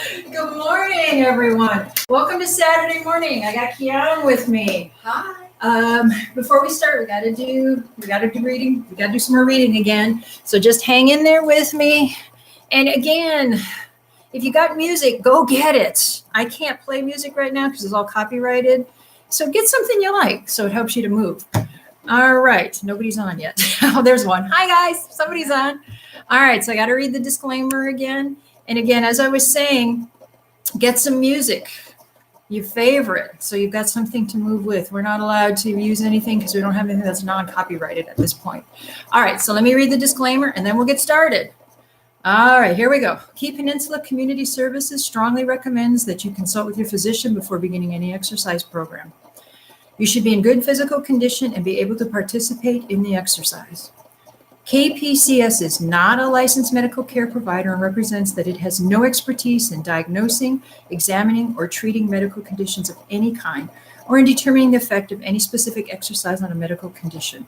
Good morning, everyone. Welcome to Saturday morning. I got Kiana with me. Hi. Before we start, we gotta do reading. We gotta do some more reading again. So just hang in there with me. And again, if you got music, go get it. I can't play music right now because it's all copyrighted. So get something you like so it helps you to move. All right, nobody's on yet. Oh, there's one. Hi, guys. Somebody's on. All right, so I got to read the disclaimer again. And again, as I was saying, get some music, your favorite, so you've got something to move with. We're not allowed to use anything because we don't have anything that's non-copyrighted at this point. All right, so let me read the disclaimer and then we'll get started. All right, here we go. Key Peninsula Community Services strongly recommends that you consult with your physician before beginning any exercise program. You should be in good physical condition and be able to participate in the exercise. KPCS is not a licensed medical care provider and represents that it has no expertise in diagnosing, examining, or treating medical conditions of any kind, or in determining the effect of any specific exercise on a medical condition.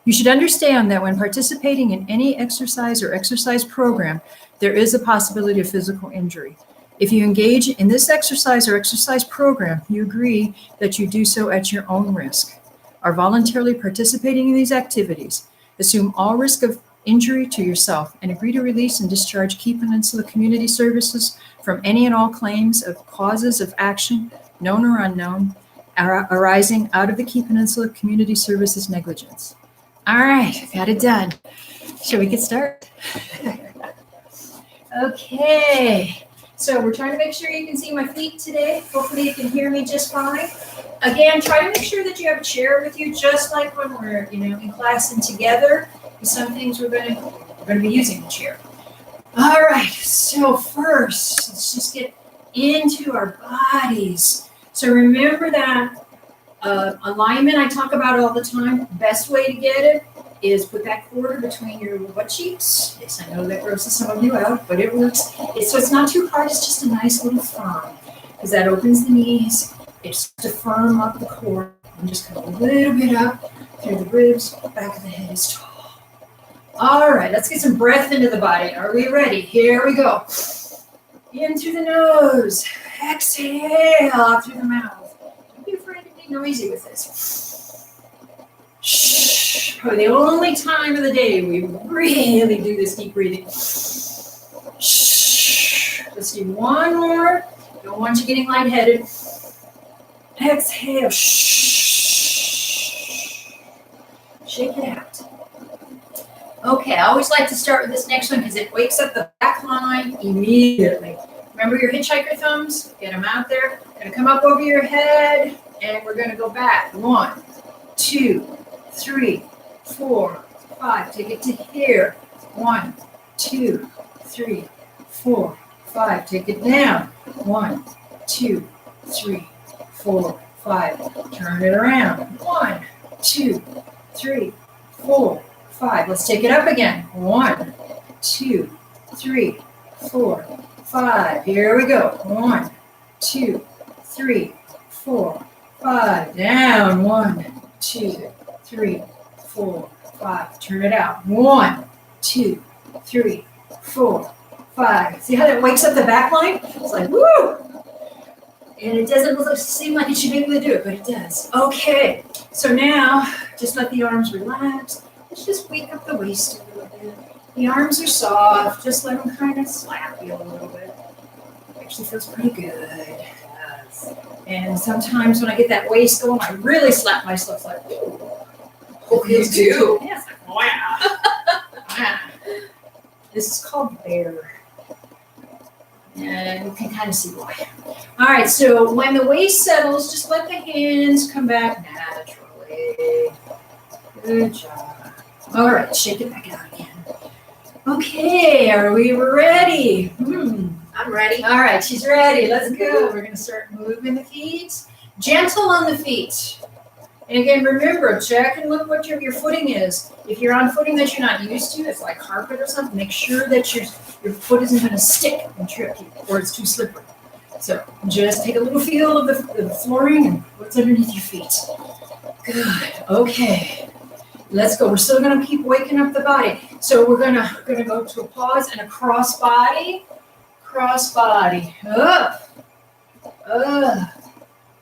You should understand that when participating in any exercise or exercise program, there is a possibility of physical injury. If you engage in this exercise or exercise program, you agree that you do so at your own risk, are voluntarily participating in these activities, assume all risk of injury to yourself, and agree to release and discharge Key Peninsula Community Services from any and all claims of causes of action, known or unknown, arising out of the Key Peninsula Community Services negligence. All right, got it done. Shall we get started? Okay. So we're trying to make sure you can see my feet today. Hopefully you can hear me just fine. Again, try to make sure that you have a chair with you, just like when we're, in class and together. Some things we're going to be using the chair. All right. So first, let's just get into our bodies. So remember that alignment I talk about all the time. Best way to get it is put that quarter between your butt cheeks. Yes, I know that grosses some of you out, but it works. So it's not too hard. It's just a nice little firm because that opens the knees. It's to firm up the core and just come a little bit up through the ribs. Back of the head is tall. All right, let's get some breath into the body. Are we ready? Here we go. In through the nose. Exhale out through the mouth. Don't be afraid to be noisy with this. Shh. For the only time of the day we really do this deep breathing. Shh. Let's do one more. Don't want you getting lightheaded. Exhale. Shh. Shake it out. Okay, I always like to start with this next one because it wakes up the back line immediately. Remember your hitchhiker thumbs? Get them out there. Going to come up over your head, and we're going to go back. 1, 2, 3, 4, 5. Take it to here. 1, 2, 3, 4, 5. Take it down. 1, 2, 3, 4, 5. Turn it around. 1, 2, 3, 4, 5. Let's take it up again. 1, 2, 3, 4, 5. Here we go. 1, 2, 3, 4, 5. Down. 1, 2, 3, 4, 5. Turn it out. 1, 2, 3, 4, 5. See how that wakes up the back line? It's like, woo! And it doesn't seem like it should be able to do it, but it does. Okay, so now just let the arms relax. Let's just wake up the waist a little bit. The arms are soft. Just let them kind of slap you a little bit. Actually feels pretty good. Yes. And sometimes when I get that waist going, I really slap myself like, ooh. Oh, you do? Yeah, it's like, wow. This is called bear. And you can kind of see why. All right, so when the waist settles, just let the hands come back naturally. Good job. All right, shake it back out again. Okay, are we ready? I'm ready. All right, she's ready. Let's go. We're going to start moving the feet. Gentle on the feet. And again, remember, check and look what your footing is. If you're on footing that you're not used to, it's like carpet or something, make sure that your foot isn't going to stick and trip you, or it's too slippery. So just take a little feel of the flooring and what's underneath your feet. Good. Okay. Let's go. We're still going to keep waking up the body. So we're going to go to a pause and a cross body. cross body, up,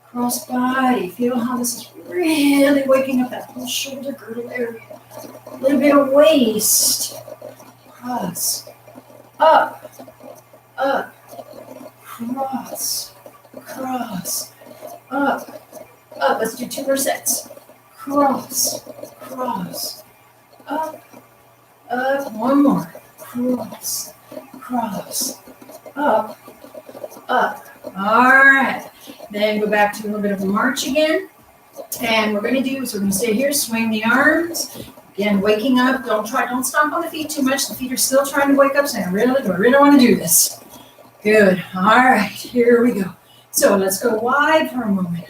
cross body. Feel how this is really waking up that whole shoulder girdle area. A little bit of waist, cross, up, cross, cross, up. Let's do 2 more sets. Cross, cross, up, one more. Cross, cross, up. All right. Then go back to a little bit of a march again. And we're going to do is we're going to stay here, swing the arms. Again, waking up. Don't stomp on the feet too much. The feet are still trying to wake up, saying, I really want to do this. Good. All right. Here we go. So let's go wide for a moment.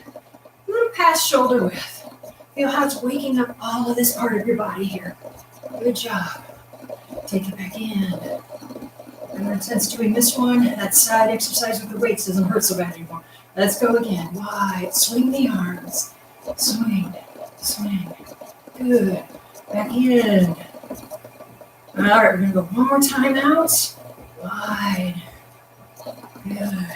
A little past shoulder width. Feel how it's waking up all of this part of your body here. Good job. Take it back in. Remember, since doing this one, that side exercise with the weights doesn't hurt so bad anymore. Let's go again. Wide. Swing the arms. Swing. Swing. Good. Back in. All right, we're going to go one more time out. Wide. Good.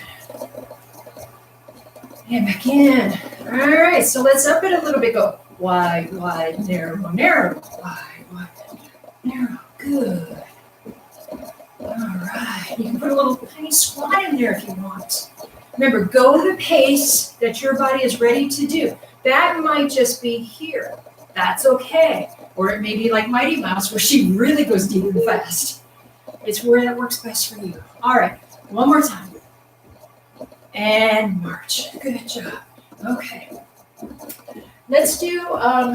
And back in. All right, so let's up it a little bit. Go wide, wide, narrow, narrow. Wide, wide, narrow. Good. All right. You can put a little tiny squat in there if you want. Remember, go the pace that your body is ready to do. That might just be here. That's okay. Or it may be like Mighty Mouse, where she really goes deep and fast. It's where that works best for you. All right. One more time. And march. Good job. Okay. Let's do, let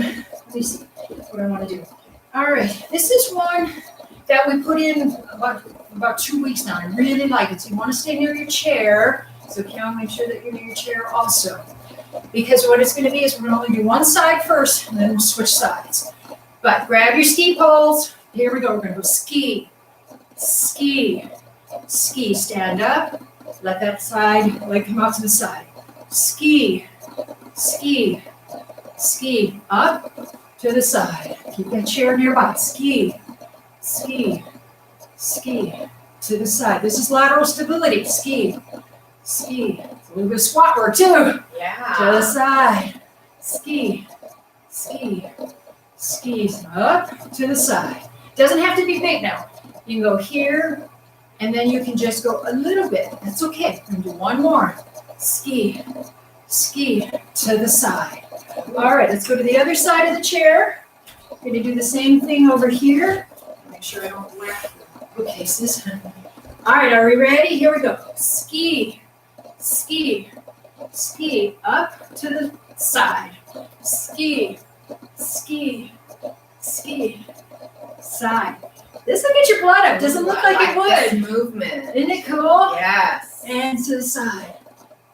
me see what I want to do. All right. This is one that we put in about 2 weeks now. I really like it. So you want to stay near your chair. So Cal, make sure that you're near your chair also. Because what it's going to be is we're going to only do one side first, and then we'll switch sides. But grab your ski poles. Here we go. We're going to go ski, ski, ski. Stand up. Let that side leg come out to the side. Ski, ski, ski. Up to the side. Keep that chair nearby. Ski, ski, ski. To the side. This is lateral stability. Ski, ski. A little bit of squat work too. Yeah. To the side. Ski, ski, ski. Up to the side. Doesn't have to be big now. You can go here, and then you can just go a little bit. That's okay. We're going to do one more. Ski, ski to the side. All right, let's go to the other side of the chair. We're going to do the same thing over here. Make sure I don't whack the bookcases. All right, are we ready? Here we go. Ski, ski, ski, up to the side. Ski, ski, ski, side. This will get your blood up. Doesn't look like it would. This movement. Isn't it cool? Yes. And to the side.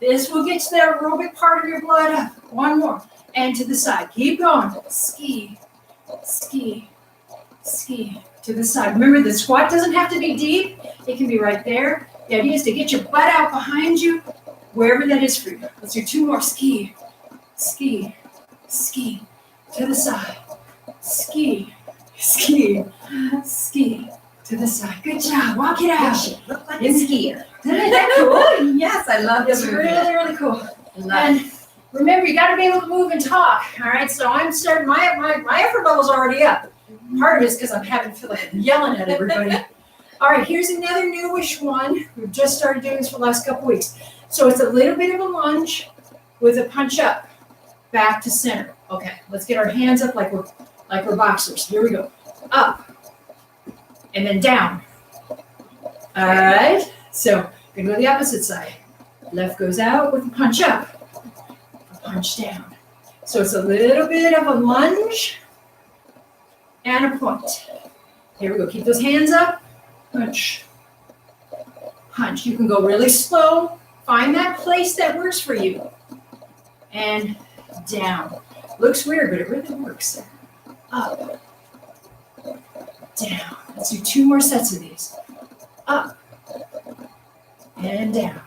This will get the aerobic part of your blood up. One more. And to the side. Keep going. Ski, ski, ski. To the side. Remember, the squat doesn't have to be deep. It can be right there. The idea is to get your butt out behind you, wherever that is for you. Let's do 2 more. Ski, ski, ski. To the side. Ski, ski, ski. To the side. Good job. Walk it out. You look like a skier. Isn't that cool? Yes, I love this It's movement. really, really cool. I love And remember, you got to be able to move and talk. All right. So I'm starting. My effort level's already up. Part of it is because I'm having to feel like I'm yelling at everybody. All right. Here's another newish one. We've just started doing this for the last couple weeks. So it's a little bit of a lunge with a punch up, back to center. Okay. Let's get our hands up like we're boxers. Here we go. Up and then down. All right. So we're going to go to the opposite side. Left goes out with a punch up, a punch down. So it's a little bit of a lunge and a point. Here we go. Keep those hands up. Punch, punch. You can go really slow. Find that place that works for you. And down. Looks weird, but it really works. Up, down. Let's do 2 more sets of these. Up and down.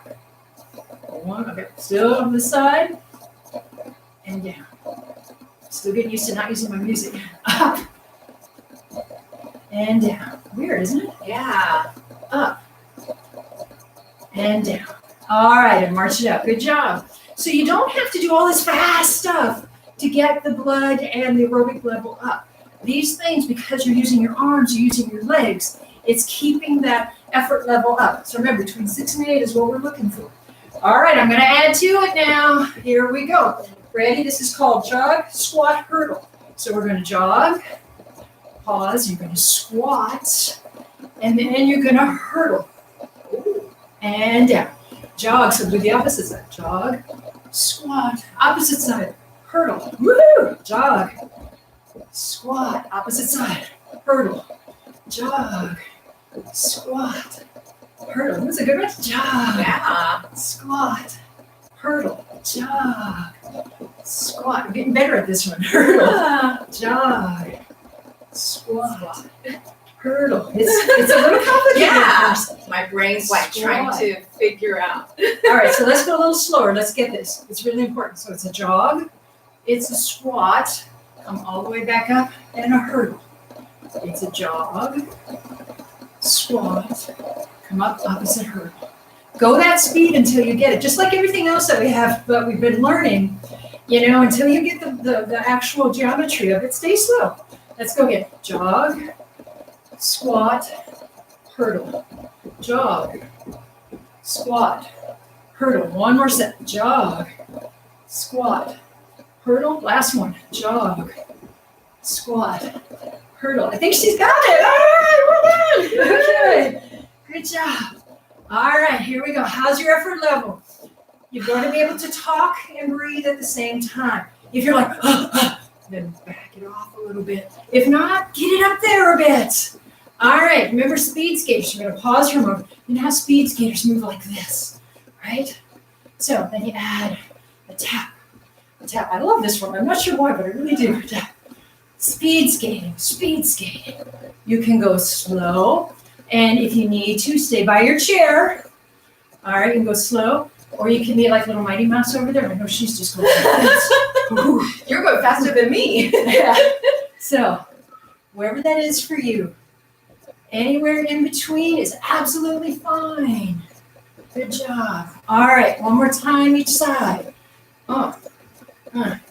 One, okay, still on the side and down. Still getting used to not using my music. Up and down. Weird, isn't it? Yeah. Up and down. All right, and march it up. Good job. So you don't have to do all this fast stuff to get the blood and the aerobic level up. These things, because you're using your arms, you're using your legs, it's keeping that effort level up. So remember, between 6 and 8 is what we're looking for. All right, I'm going to add to it now. Here we go. Ready? This is called jog, squat, hurdle. So we're going to jog, pause, you're going to squat, and then you're going to hurdle. And down. Jog, so do the opposite side. Jog, squat, opposite side, hurdle. Woohoo! Jog, squat, opposite side, hurdle. Jog, squat, hurdle. That's a good one. Jog, Yeah. squat, hurdle, jog, squat. I'm getting better at this one. Hurdle, jog, squat, hurdle. It's a little complicated. Yeah. At first. My brain's like trying Squat. to figure out. All right, so let's go a little slower. Let's get this. It's really important. So it's a jog, it's a squat, come all the way back up, and a hurdle. It's a jog, squat, come up, opposite hurdle. Go that speed until you get it. Just like everything else that we've been learning, until you get the actual geometry of it, stay slow. Let's go again. Jog, squat, hurdle. Jog, squat, hurdle. One more set. Jog, squat, hurdle. Last one. Jog, squat, hurdle. I think she's got it. All right, well done. Okay. Good job. All right, here we go. How's your effort level? You're going to be able to talk and breathe at the same time. If you're like, then back it off a little bit. If not, get it up there a bit. All right, remember speed skaters. You're going to pause for a moment. You know how speed skaters move like this, right? So then you add a tap. A tap. I love this one. I'm not sure why, but I really do. Tap. Speed skating, speed skating. You can go slow, and if you need to, stay by your chair. All right, you can go slow, or you can be like little Mighty Mouse over there. I know she's just going like You're going faster than me. yeah. So, wherever that is for you, anywhere in between is absolutely fine. Good job. All right, one more time each side.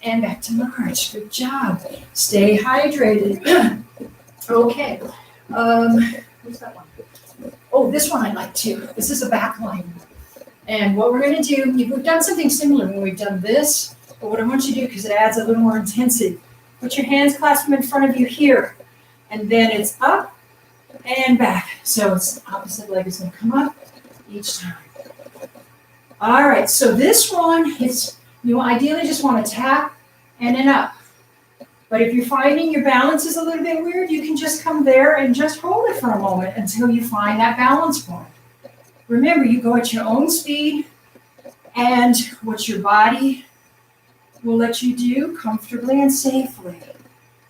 And back to march. Good job. Stay hydrated. Okay. What's that one? Oh, this one I like too. This is a back line. And what we're going to do, we've done something similar when we've done this, but what I want you to do, because it adds a little more intensity, put your hands clasped in front of you here, and then it's up and back. So it's the opposite leg is going to come up each time. All right, so this one, you ideally just want to tap and then up. But if you're finding your balance is a little bit weird, you can just come there and just hold it for a moment until you find that balance point. Remember, you go at your own speed and what your body will let you do comfortably and safely.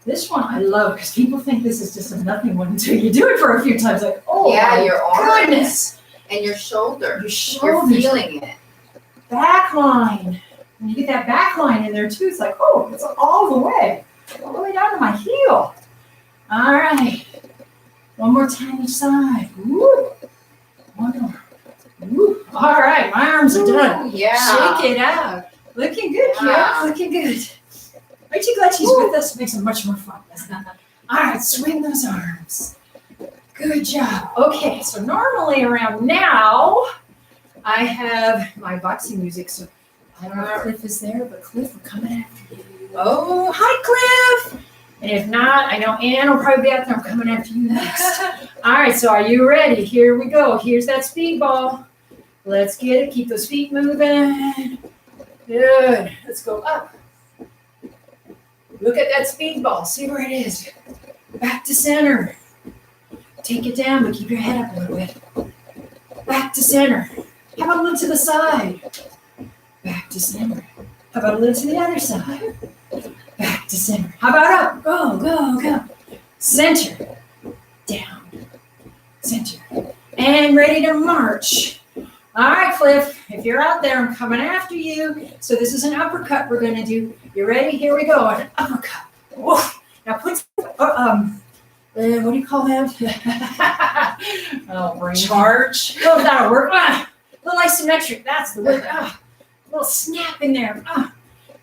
This one I love because people think this is just a nothing one until you do it for a few times. Like, oh, Yeah, your arms goodness. and your shoulder. Your You're shoulders. feeling it. Back line. When you get that back line in there too, it's like, oh, it's all the way down to my heel. All right. One more time each side. Woo. One more. Woo. All right, my arms are done. Yeah. Shake it out. Looking good, Yeah. Kira. Looking good. Aren't you glad she's with us? Makes it much more fun, doesn't it? All right, swing those arms. Good job. Okay, so normally around now, I have my boxing music, so I don't know if Cliff is there, but Cliff, we're coming after you. Oh, hi, Cliff. And if not, I know Ann will probably be out there. I'm coming after you next. All right, so are you ready? Here we go. Here's that speedball. Let's get it. Keep those feet moving. Good. Let's go up. Look at that speedball. See where it is. Back to center. Take it down, but keep your head up a little bit. Back to center. How about a little to the side? Back to center. How about a little to the other side? Back to center. How about up? Go, go, go. Center. Down. Center. And ready to march. All right, Cliff, if you're out there, I'm coming after you. So this is an uppercut we're going to do. You ready? Here we go. An uppercut. Whoa. Now put, what do you call that? Oh, brain Charge. Oh, that'll work. little isometric, that's the word. A little snap in there.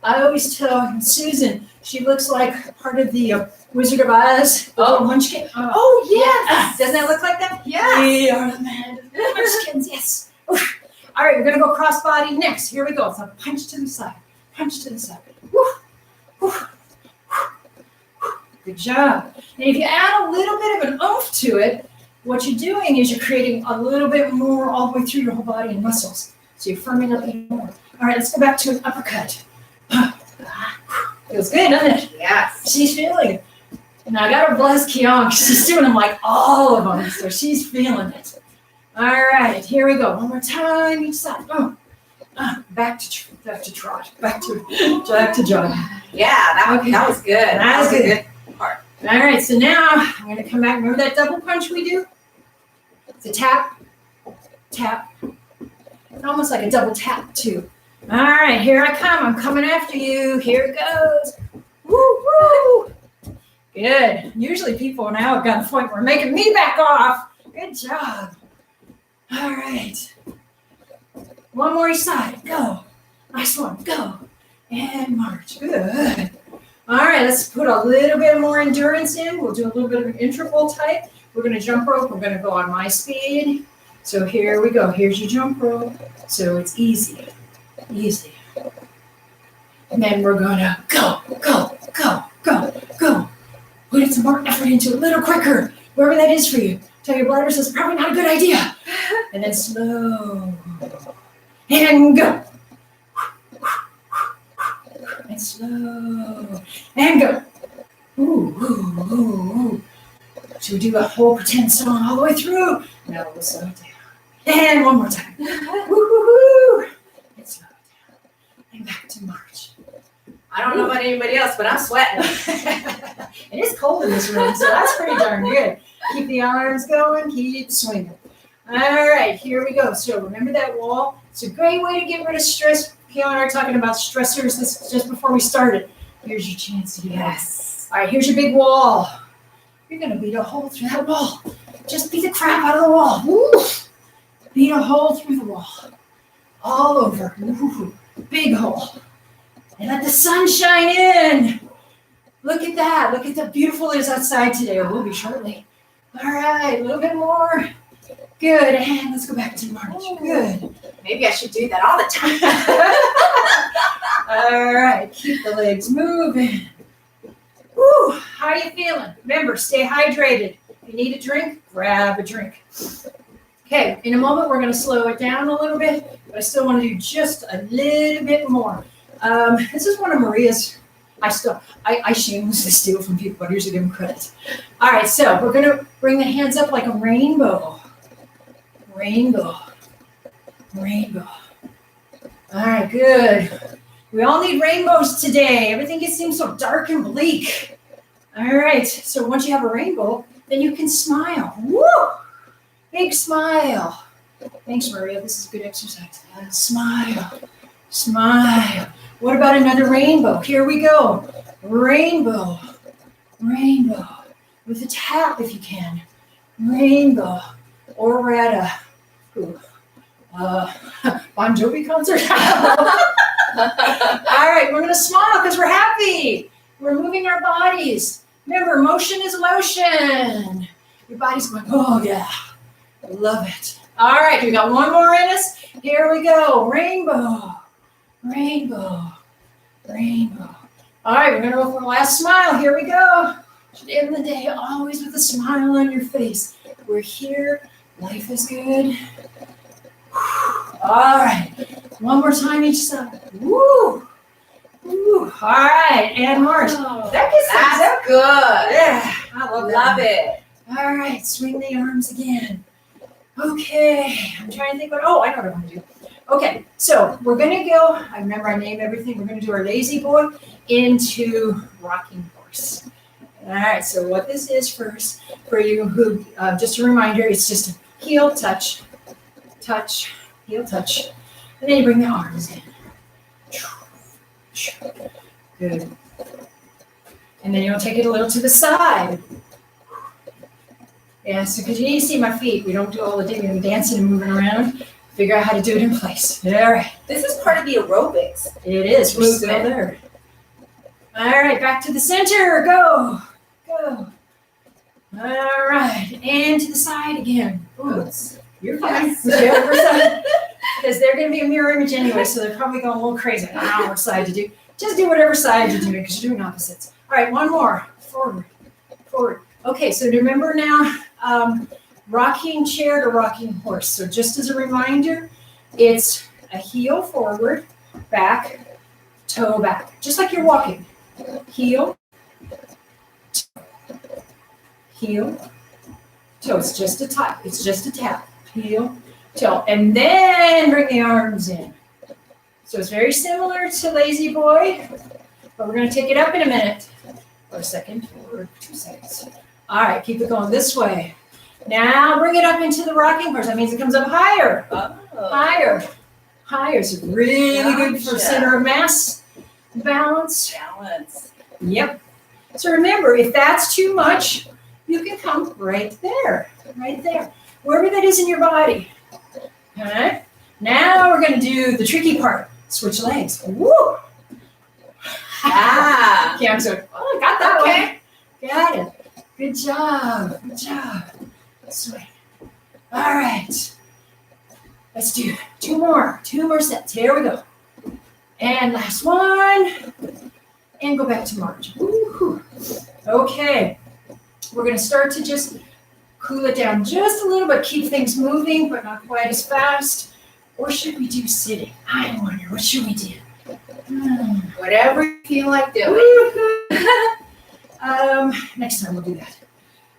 I always tell Susan, she looks like part of the Wizard of Oz, the little munchkin. Oh, yes. Doesn't that look like that? Yes. We are the munchkins, yes. Oof. All right, we're gonna go cross body next. Here we go. So punch to the side, punch to the side. Woo. Woo. Good job. And if you add a little bit of an oomph to it, what you're doing is you're creating a little bit more all the way through your whole body and muscles. So you're firming up even more. All right, let's go back to an uppercut. Feels good, doesn't it? Yes. She's feeling it. And I got to bless Kiyoung. She's doing them like all of them, so she's feeling it. All right, here we go. One more time each side. Back to trot. Back to jog. Yeah, that was good. That was a good. part. All right, so now I'm going to come back. Remember that double punch we do? It's a tap, tap. Almost like a double tap, too. All right, here I come. I'm coming after you. Here it goes. Woo, woo. Good. Usually people now have got the point where making me back off. Good job. All right. One more each side. Go. Nice one. Go. And march. Good. All right, let's put a little bit more endurance in. We'll do a little bit of an interval type. We're going to jump rope. We're going to go on my speed. So here we go. Here's your jump rope. So it's easy. Easy. And then we're going to go, go, go, go, go. Put some more effort into it a little quicker. Wherever that is for you. Tell your bladder says probably not a good idea. And then slow. And go. And slow. And go. Ooh, ooh, ooh, ooh. Should we do a whole pretend song all the way through? No, we'll slow it down. And one more time. Woo, woo, woo. And slow it down. And back to march. I don't know about anybody else, but I'm sweating. It is cold in this room, so that's pretty darn good. Keep the arms going, keep swinging. All right, here we go. So remember that wall? It's a great way to get rid of stress. Kiyoung and I are talking about stressors this just before we started. Here's your chance to do that. Yes. All right, here's your big wall. You're going to beat a hole through that wall. Just beat the crap out of the wall. Woo! Beat a hole through the wall. All over. Woo! Big hole. And let the sun shine in. Look at that. Look at how beautiful it is outside today, or will be shortly. All right, a little bit more. Good, and let's go back to march. Good. Maybe I should do that all the time. All right, keep the legs moving. Woo, how are you feeling? Remember, stay hydrated. If you need a drink, grab a drink. Okay, in a moment, we're going to slow it down a little bit, but I still want to do just a little bit more. This is one of Maria's. I shamelessly steal from people, but I usually give them credit. All right, so we're going to bring the hands up like a rainbow. Rainbow. Rainbow. All right, good. We all need rainbows today. Everything just seems so dark and bleak. All right, so once you have a rainbow, then you can smile. Woo! Big smile. Thanks, Maria. This is good exercise. Smile. Smile. What about another rainbow? Here we go. Rainbow. Rainbow. With a tap if you can. Rainbow. Or we're at a Bon Jovi concert. All right, we're going to smile because we're happy. We're moving our bodies. Remember, motion is lotion. Your body's going, oh yeah, I love it. All right, we got one more in us. Here we go. Rainbow. Rainbow. Rainbow. All right, we're going to go for the last smile. Here we go. Should end the day always with a smile on your face. We're here. Life is good. All right. One more time each side. Woo. Woo. All right. And march. Oh, That's good. Yeah. I love it. All right. Swing the arms again. Okay. I'm trying to think I know what I want to do. Okay. So we're going to go. I remember I named everything. We're going to do our lazy boy into rocking horse. All right. So what this is first for you who, just a reminder, it's just a heel touch, touch, heel touch. And then you bring the arms in. Good. And then you'll take it a little to the side. Yeah, so because you need to see my feet. We don't do all the digging and dancing and moving around. Figure out how to do it in place. All right. This is part of the aerobics. It is. We're still there. All right. Back to the center. Go. Go. All right. And to the side again. Ooh, you're fine. Yes. Because they're going to be a mirror image anyway, so they're probably going a little crazy. I don't know what side to do. Just do whatever side you're doing because you're doing opposites. All right. One more. Forward. Forward. Okay. So remember now, rocking chair to rocking horse. So just as a reminder, it's a heel forward, back, toe back. Just like you're walking. Heel, heel, toe. It's just a tap. It's just a tap. Heel, toe. And then bring the arms in. So it's very similar to Lazy Boy, but we're going to take it up in a minute. Or a second, or 2 seconds. All right, keep it going this way. Now bring it up into the rocking horse. That means it comes up higher. Oh. Higher. Higher. It's really good for Gotcha. center of mass balance. Balance. Yep. So remember, if that's too much, you can come right there. Right there. Wherever that is in your body. All right. Now we're going to do the tricky part. Switch legs. Woo! Ah. Okay, I'm so, oh, I got that Okay. one. Got it. Good job. Good job. Swing. All right. Let's do 2 more. 2 more sets. Here we go. And last one. And go back to march. Woo-hoo. Okay. We're going to start to just cool it down just a little bit. Keep things moving, but not quite as fast. Or should we do sitting? I wonder. What should we do? Whatever you feel like doing. Woo-hoo. Next time we'll do that.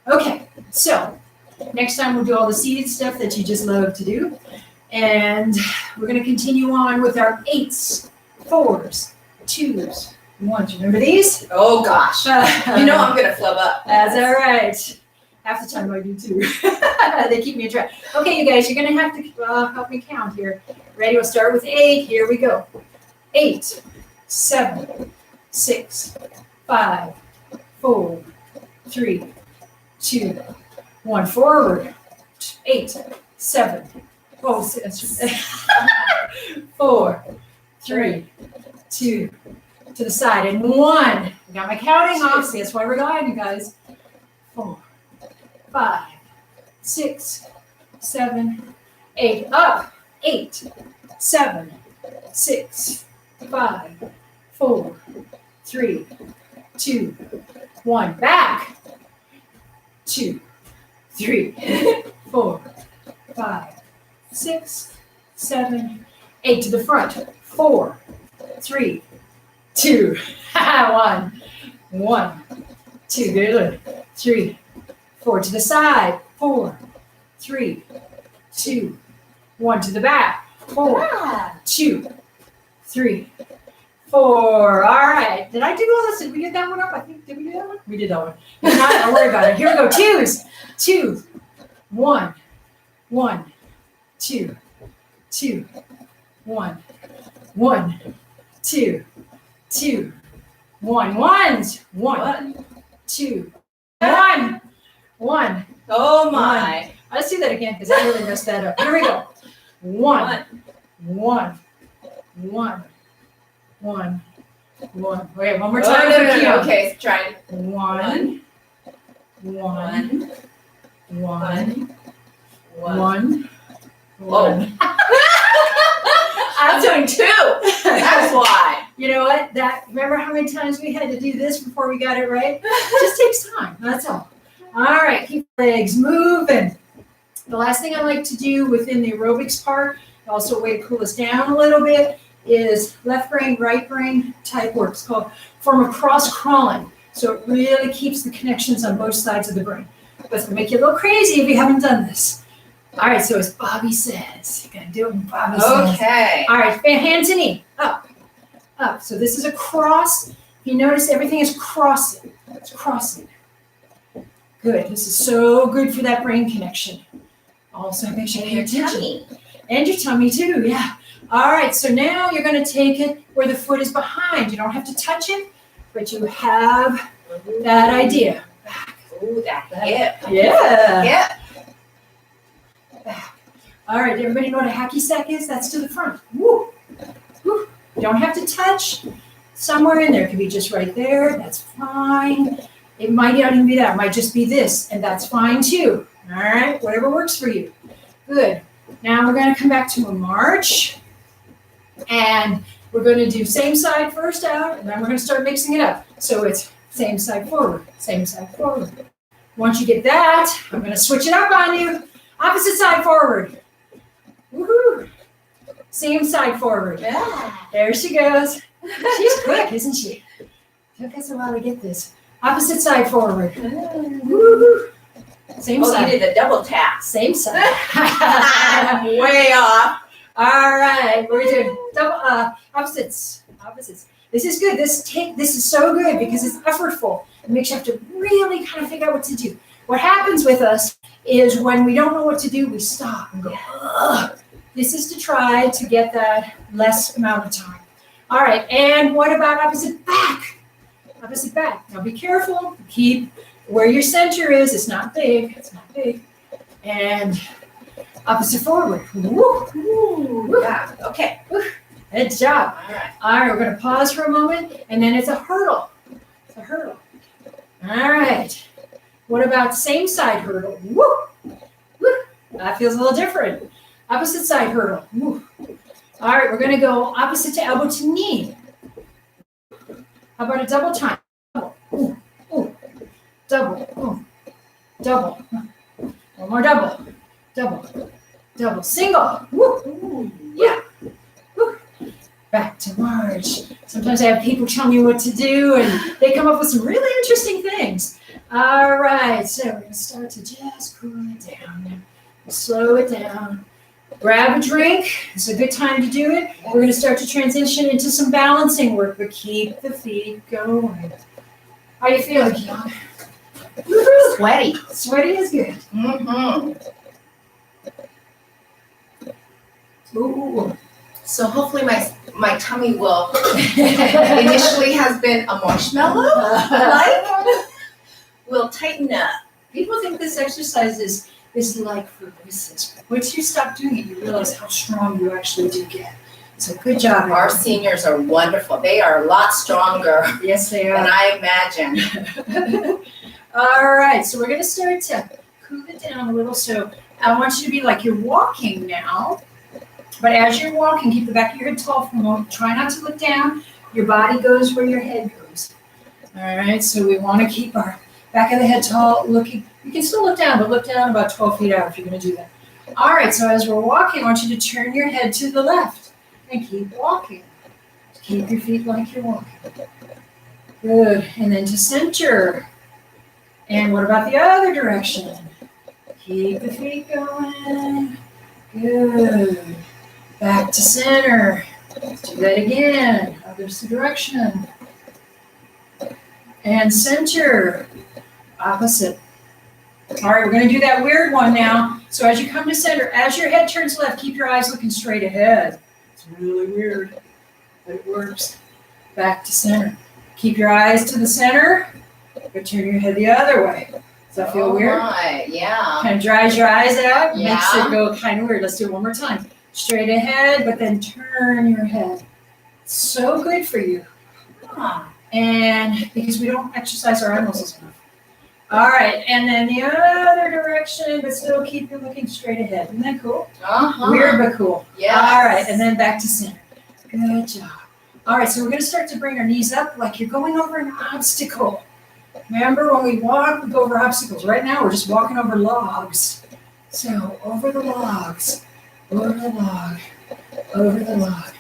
Okay. So next time we'll do all the seated stuff that you just love to do. And we're going to continue on with our 8s, 4s, 2s, 1s. Remember these? Oh gosh. You know I'm gonna flub up. That's all right. Half the time I do too. They keep me in track. Okay, you guys, you're going to have to help me count here. Ready? We'll start with 8. Here we go. 8, 7, 6, 5, 4, 3, 2, 1. Forward. 8, 7, 4, 3, 2, to the side, and 1. I got my counting off. See, that's why we're going, you guys. 4, 5, 6, 7, 8. Up. 8, 7, 6, 5, 4, 3, 2, 1. Back. 2, 3, 4, 5, 6, 7, 8. To the front. 4, 3, 2, 1, 1, 2. Good. 3, 4. To the side. 4, 3, 2, 1. To the back. 4, 2, 3, 4. All right. Did I do all this? Did we get that one up? I think, did we do that one? We did that one. If not, don't worry about it. Here we go. 2s. 2, 1, 1, 2, 2, 1, 1, 2, 2, 1. 1s. 1, 2, 1, 1. Oh my. Let's do that again because I really messed that up. Here we go. 1, 1, 1, 1, 1. Wait, one more time. Oh, no. Okay, let's try it. 1, 1, 1, 1, Whoa. 1. I'm doing 2. That's why. You know what? Remember how many times we had to do this before we got it right? It just takes time. That's all. All right, keep legs moving. The last thing I like to do within the aerobics part, also a way to cool us down a little bit, is left brain, right brain type work. It's called form of cross crawling. So it really keeps the connections on both sides of the brain. But it's going to make you a little crazy if you haven't done this. All right, so as Bobbi says, you got to do it when Bobbi says. Okay. All right, hands and knee, up, up. So this is a cross. You notice everything is crossing. It's crossing. Good. This is so good for that brain connection. Also, make sure you pay attention. Tummy. And your tummy too, yeah. All right, so now you're going to take it where the foot is behind. You don't have to touch it, but you have that idea. Back. Ooh, that hip. Yeah. Hip. Back. All right, everybody know what a hacky sack is? That's to the front. Woo. Woo. You don't have to touch. Somewhere in there, it could be just right there. That's fine. It might not even be that. It might just be this, and that's fine too. All right, whatever works for you. Good. Now we're going to come back to a march, and we're going to do same side first out, and then we're going to start mixing it up. So it's same side forward, same side forward. Once you get that, I'm going to switch it up on you. Opposite side forward. Woohoo! Same side forward. Yeah. There she goes. She's quick, isn't she? Took us a while to get this. Opposite side forward. Woohoo! Same Oh, side. you did the double tap. Same side. Way off. All right, we're doing double opposites. Opposites. This is good. This is so good because it's effortful. It makes you have to really kind of figure out what to do. What happens with us is when we don't know what to do, we stop and go, ugh. This is to try to get that less amount of time. All right, and what about opposite back? Opposite back. Now be careful. Keep where your center is. It's not big. It's not big. And opposite forward. Woo, woo, woo. Yeah. Okay. Good job. All right. All right, we're going to pause for a moment, and then it's a hurdle. It's a hurdle. All right. What about same side hurdle? Woo, woo. That feels a little different. Opposite side hurdle. Woo. All right, we're going to go opposite to elbow to knee. How about a double time? Double. Ooh, ooh. Double. Ooh. Double. One more double. Double. Double. Single. Woo. Yeah. Woo. Back to march. Sometimes I have people tell me what to do, and they come up with some really interesting things. All right, so we're going to start to just cool it down now. Slow it down. Grab a drink. It's a good time to do it. We're going to start to transition into some balancing work, but keep the feet going. How you feeling, Keon? Sweaty. Sweaty is good. Mm-hmm. Ooh. So hopefully my tummy will initially has been a marshmallow, like will tighten up. People think this exercise is like for resistance. But once you stop doing it, you realize how strong you actually do get. So good job. Our everyone. seniors are wonderful. They are a lot stronger Yes, they than are. I imagined. All right, so we're going to start to cool it down a little. So I want you to be like you're walking now. But as you're walking, keep the back of your head tall for a moment. Try not to look down. Your body goes where your head goes. All right, so we want to keep our back of the head tall, looking. You can still look down, but look down about 12 feet out if you're going to do that. All right, so as we're walking, I want you to turn your head to the left and keep walking. Keep your feet like you're walking. Good, and then to center. And what about the other direction? Keep the feet going. Good. Back to center. Let's do that again. Opposite direction. And center. Opposite. All right, we're going to do that weird one now. So as you come to center, as your head turns left, keep your eyes looking straight ahead. It's really weird, but it works. Back to center. Keep your eyes to the center, but turn your head the other way. Does that feel weird? Right, yeah. Kind of dries your eyes out, Yeah. makes it go kind of weird. Let's do it one more time. Straight ahead, but then turn your head. So good for you. Ah. And because we don't exercise our eye muscles enough. All right, and then the other direction, but still keep you looking straight ahead. Isn't that cool? Uh-huh. Weird, but cool. Yes. All right, and then back to center. Good job. All right, so we're going to start to bring our knees up like you're going over an obstacle. Remember when we walk, we go over obstacles. Right now, we're just walking over logs. So over the logs, over the log, over the log.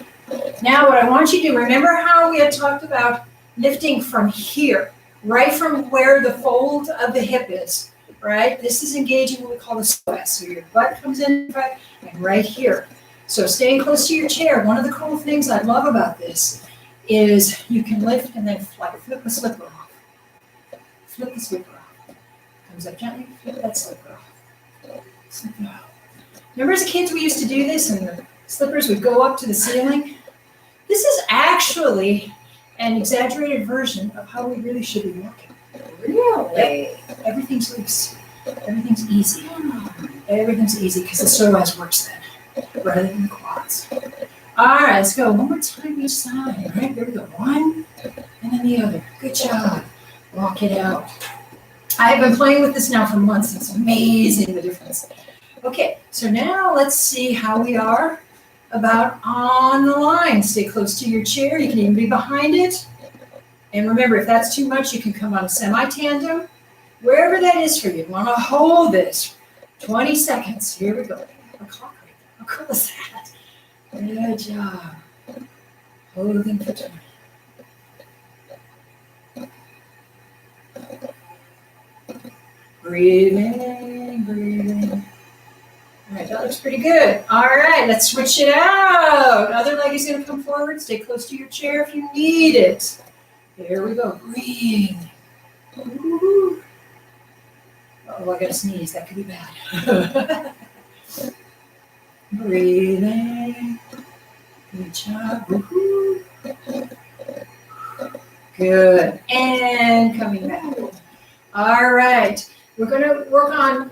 Now what I want you to do, remember how we had talked about lifting from here, right from where the fold of the hip is, right? This is engaging what we call the sweat. So your butt comes in front and right here. So staying close to your chair. One of the cool things I love about this is you can lift and then flip the slipper off. Flip the slipper off. Comes up gently, flip that slipper off. Slip it off. Remember as kids we used to do this and the slippers would go up to the ceiling? This is actually an exaggerated version of how we really should be walking. Really? Everything's loose. Everything's easy. Everything's easy because the psoas works then, rather than the quads. All right, let's go one more time each side. All right, here we go. One, and then the other. Good job. Walk it out. I have been playing with this now for months. It's amazing the difference. Okay, so now let's see how we are about on the line. Stay close to your chair. You can even be behind it. And remember, if that's too much, you can come on a semi-tandem. Wherever that is for you, you want to hold this 20 seconds. Here we go. A clock right there. How cool is that? Good job. Holding for 20. Breathing, breathing. All right, that looks pretty good. All right, let's switch it out. Other leg is going to come forward. Stay close to your chair if you need it. Here we go. Breathe. Ooh. Oh, I got to sneeze. That could be bad. Breathing. Good job. Woo-hoo. Good. And coming back. All right. We're going to work on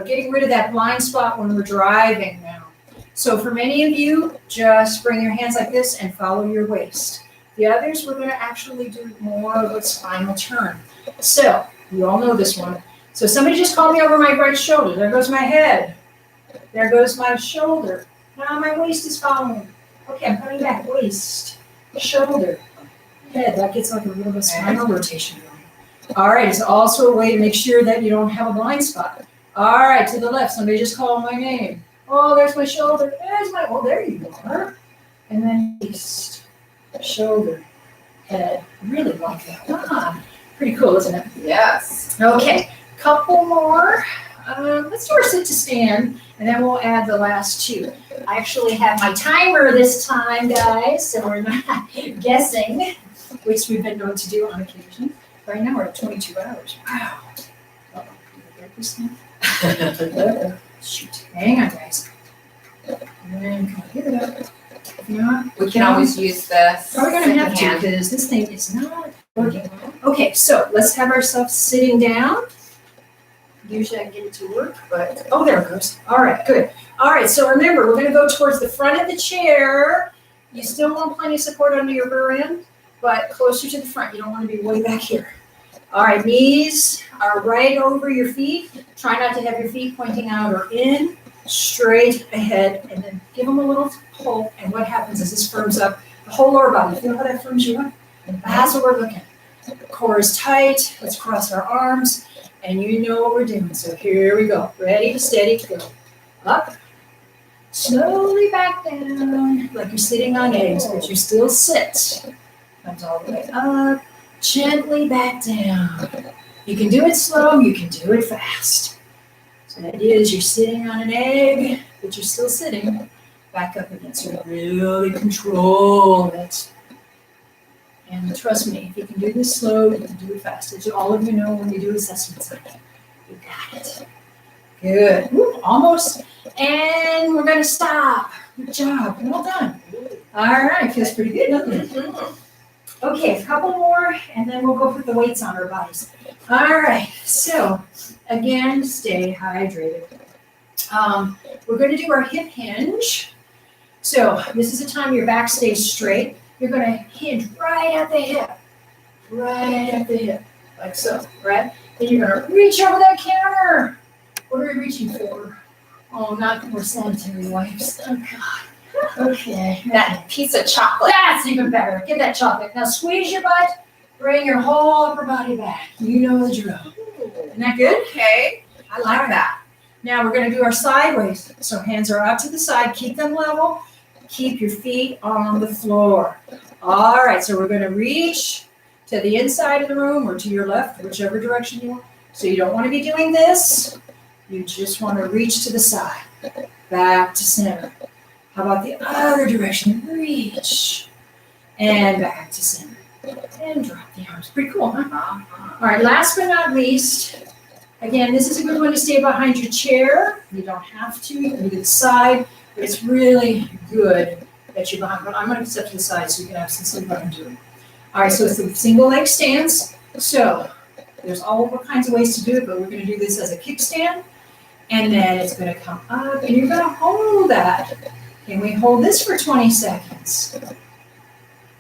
getting rid of that blind spot when we're driving now. So for many of you, just bring your hands like this and follow your waist. The others, we're going to actually do more of a spinal turn. So you all know this one. So somebody just called me over my right shoulder. There goes my head. There goes my shoulder. Now my waist is following. Okay, I'm coming back. Waist, shoulder, head. That gets like a little bit of spinal rotation going. All right, it's also a way to make sure that you don't have a blind spot. All right, to the left, somebody just called my name. Oh, there's my shoulder. There's my, oh, there you are. And then waist, shoulder, head. I really like that. Ah, pretty cool, isn't it? Yes. Okay, couple more. Let's do our sit to stand, and then we'll add the last two. I actually have my timer this time, guys, so we're not guessing, which we've been known to do on occasion. Right now we're at 22 hours. Wow. Uh-oh, can I get this thing? Shoot. Hang on, guys. And then come here it up. If not, We can always use this. we're going to have to because this thing is not working. Okay, so let's have ourselves sitting down. Usually I can get it to work, but, oh, there it goes. All right, good. All right, so remember, we're going to go towards the front of the chair. You still want plenty of support under your rear end, but closer to the front. You don't want to be way back here. All right, knees are right over your feet. Try not to have your feet pointing out or in, straight ahead, and then give them a little pull. And what happens is this firms up the whole lower body. Feel how that firms you up? And that's what we're looking at. The core is tight. Let's cross our arms. And you know what we're doing. So here we go. Ready, steady, go. Up. Slowly back down. Like you're sitting on eggs, but you still sit. Comes all the way up. Gently back down. You can do it slow. You can do it fast. So the idea is you're sitting on an egg, but you're still sitting. Back up again. So really control it. And trust me, if you can do this slow, you can do it fast. As all of you know when you do assessments like that. You got it. Good. Woo, almost. And we're going to stop. Good job. Well done. All right. Feels pretty good, doesn't it? Okay, a couple more, and then we'll go put the weights on our bodies. All right. So, again, stay hydrated. We're going to do our hip hinge. So, this is the time your back stays straight. You're going to hinge right at the hip, like so, right? Then you're going to reach over that counter. What are we reaching for? Oh, not more sanitary wipes. Oh, God. Okay. That piece of chocolate. That's even better. Get that chocolate. Now squeeze your butt. Bring your whole upper body back. You know the drill. Isn't that good? Okay. I like that. Now we're going to do our sideways. So hands are out to the side. Keep them level. Keep your feet on the floor. All right, so we're going to reach to the inside of the room or to your left, whichever direction you want. So you don't want to be doing this. You just want to reach to the side, back to center. How about the other direction? Reach and back to center. And drop the arms. Pretty cool, huh? All right, last but not least, again, this is a good one to stay behind your chair. You don't have to. You can do the side. But it's really good that you're behind. But I'm going to step to the side so you can have some sleep on doing. All right, so it's the single leg stance. So there's all kinds of ways to do it, but we're going to do this as a kickstand. And then it's going to come up, and you're going to hold that. Can we hold this for 20 seconds?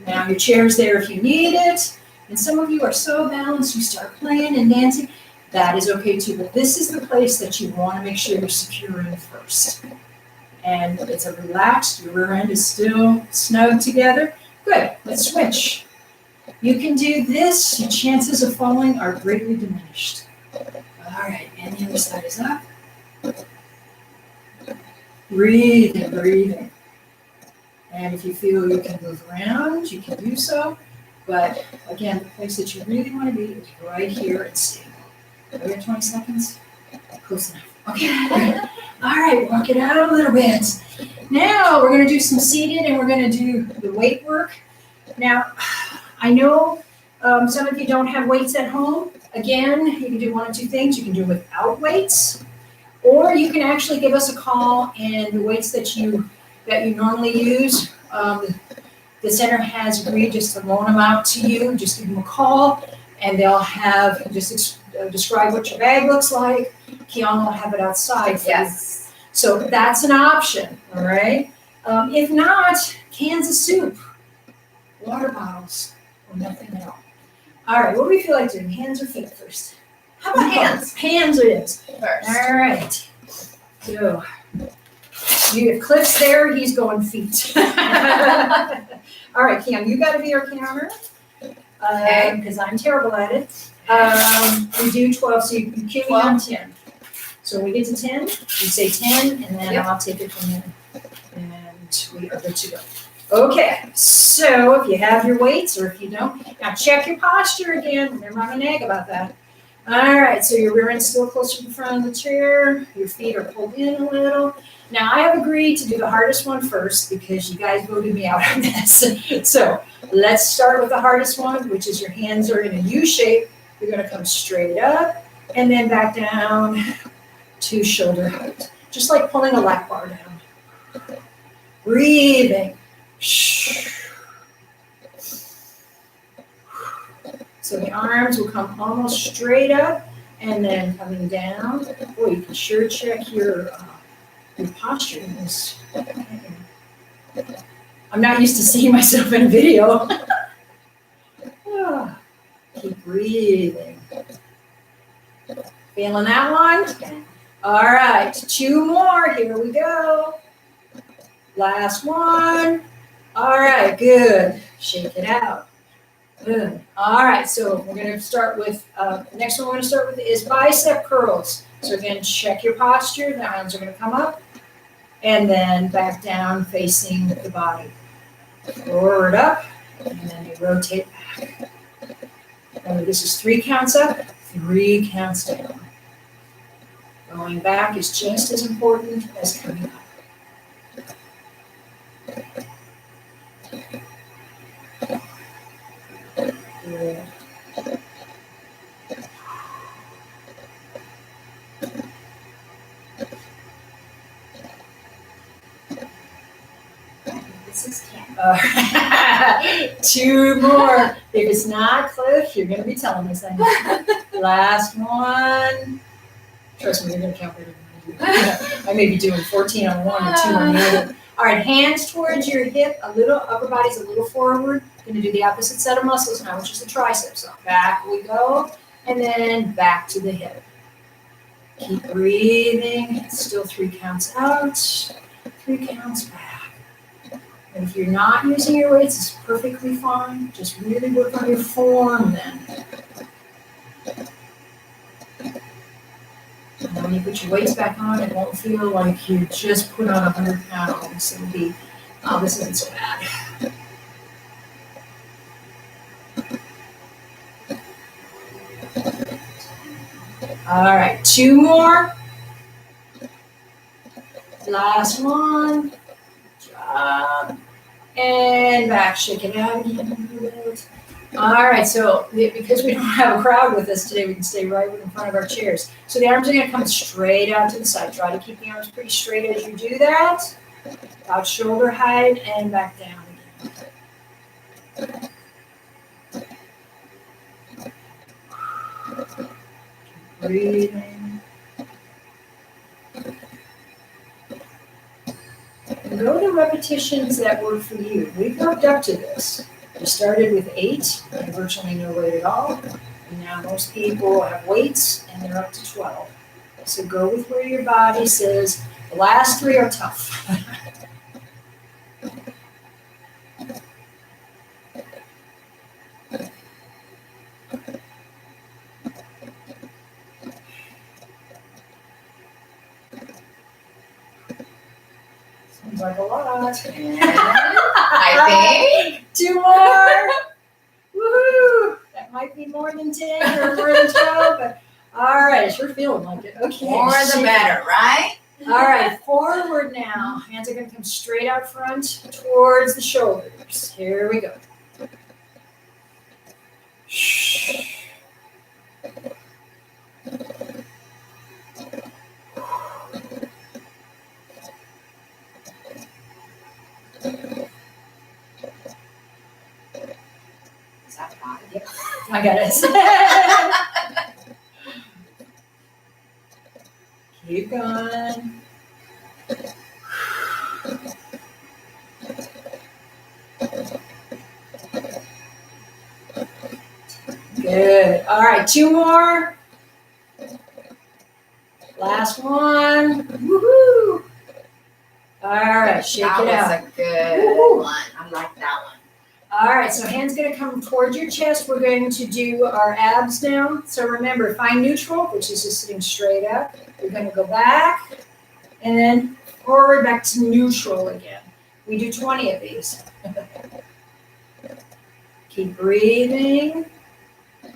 Now your chair's there if you need it. And some of you are so balanced, you start playing and dancing. That is okay too, but this is the place that you want to make sure you're secure in first. And it's a relaxed, your rear end is still snug together. Good, let's switch. You can do this, your chances of falling are greatly diminished. All right, and the other side is up. Breathing, breathing. And if you feel you can move around, you can do so. But again, the place that you really want to be is right here and stable. We have 20 seconds? Close enough. Okay. All right, walk it out a little bit. Now we're going to do some seated and we're going to do the weight work. Now, I know some of you don't have weights at home. Again, you can do one of two things. You can do it without weights, or you can actually give us a call, and the weights that you normally use, the center has agreed just to loan them out to you. Just give them a call, and they'll have describe what your bag looks like. Keon will have it outside for you. So that's an option, all right? If not, cans of soup, water bottles, or nothing at all. All right, what do we feel like doing, hands or feet first? How about hands? Hands it is. First. All right. So, you have Cliff's there, he's going feet. All right, Cam, you got to be our counter, because I'm terrible at it. We do 12, so you cue me on 10. So when we get to 10, you say 10, and then I'll take it from there. And we are good to go. Okay, so if you have your weights, or if you don't, now check your posture again. Remember, I'm going to nag about that. All right, so your rear end's still closer to the front of the chair. Your feet are pulled in a little. Now, I have agreed to do the hardest one first because you guys voted me out on this. So let's start with the hardest one, which is your hands are in a U shape. You're going to come straight up and then back down to shoulder height, just like pulling a lap bar down. Breathing. So the arms will come almost straight up and then coming down. Boy, you can sure check your posture in this. I'm not used to seeing myself in a video. Keep breathing. Feeling that one? All right, 2 more. Here we go. Last one. All right, good. Shake it out. Good. All right, so we're going to start with, the next one we're going to start with is bicep curls. So again, check your posture. The arms are going to come up and then back down facing the body. Forward up, and then you rotate back. Remember, this is 3 counts up, 3 counts down. Going back is just as important as coming up. Good. This is 10. 2 more. If it's not Cliff, you're going to be telling me something. Last one. Trust me, you're going to count better than I do. I may be doing 14 on one and 2 on the other. All right, hands towards your hip, a little, upper body's a little forward. Going to do the opposite set of muscles now, which is the triceps. So back we go, and then back to the hip. Keep breathing. Still 3 counts out, 3 counts back. And if you're not using your weights, it's perfectly fine. Just really work on your form then. And when you put your weights back on, it won't feel like you just put on 100 pounds. It'll be, oh, this isn't so bad. All right, 2 more. Last one. Good job. And back, shake it out again. All right, so because we don't have a crowd with us today, we can stay right in front of our chairs. So the arms are going to come straight out to the side. Try to keep the arms pretty straight as you do that. About shoulder height and back down again. Breathing. And go to repetitions that work for you. We've worked up to this. We started with 8 and virtually no weight at all. And now most people have weights and they're up to 12. So go with where your body says, the last 3 are tough. Sounds like a lot. I think 2 more. Woohoo! That might be more than 10 or more than 12, but all right, sure feeling like it. Okay. more the better, right? All right, forward now. Hands are going to come straight out front towards the shoulders. Here we go. Is that hot? Yep, I got it. Keep going. Good. All right, 2 more. Last one. Woohoo! All right, shake it out. That was a good Woo-hoo. one. I like that one. All right, so hands going to come towards your chest. We're going to do our abs now. So remember, find neutral, which is just sitting straight up. You're going to go back and then forward back to neutral again. We do 20 of these. Keep breathing.